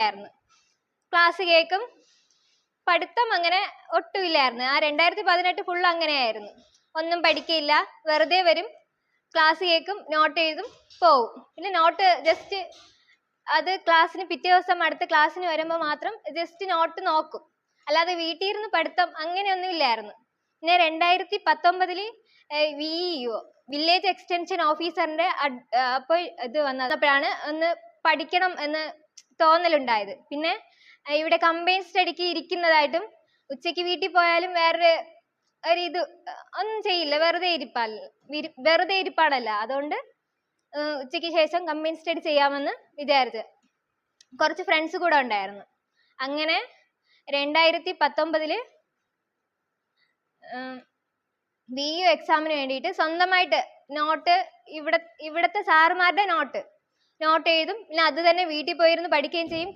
ആയിരുന്നു. ക്ലാസ് കേൾക്കും, പഠിത്തം അങ്ങനെ ഒട്ടുമില്ലായിരുന്നു. ആ 2018 ഫുൾ അങ്ങനെയായിരുന്നു. ഒന്നും പഠിക്കില്ല, വെറുതെ വരും, ക്ലാസ് കേൾക്കും, നോട്ട് എഴുതും, പോവും. പിന്നെ നോട്ട് ജസ്റ്റ് അത് ക്ലാസ്സിന് പിറ്റേ ദിവസം അടുത്ത ക്ലാസ്സിന് വരുമ്പോൾ മാത്രം ജസ്റ്റ് നോട്ട് നോക്കും, അല്ലാതെ വീട്ടിൽ ഇരുന്ന് പഠിത്തം അങ്ങനെയൊന്നും ഇല്ലായിരുന്നു. പിന്നെ 2019 VEO വില്ലേജ് എക്സ്റ്റൻഷൻ ഓഫീസറിന്റെ അപ്പോൾ ഇത് വന്നപ്പോഴാണ് ഒന്ന് പഠിക്കണം എന്ന് തോന്നലുണ്ടായത്. പിന്നെ ഇവിടെ കമ്പൈൻ സ്റ്റഡിക്ക് ഇരിക്കുന്നതായിട്ടും ഉച്ചയ്ക്ക് വീട്ടിൽ പോയാലും വേറൊരു ഇത് ഒന്നും ചെയ്യില്ല, വെറുതെ ഇരിപ്പാണല്ല. അതുകൊണ്ട് ഉച്ചയ്ക്ക് ശേഷം കമ്പൈൻ സ്റ്റഡി ചെയ്യാമെന്ന് വിചാരിച്ചു. കുറച്ച് ഫ്രണ്ട്സ് കൂടെ ഉണ്ടായിരുന്നു. അങ്ങനെ 2019 VEO എക്സാമിന് വേണ്ടിയിട്ട് സ്വന്തമായിട്ട് നോട്ട് ഇവിടുത്തെ സാറുമാരുടെ നോട്ട് എഴുതും. പിന്നെ അത് തന്നെ വീട്ടിൽ പോയിരുന്ന് പഠിക്കുകയും ചെയ്യും.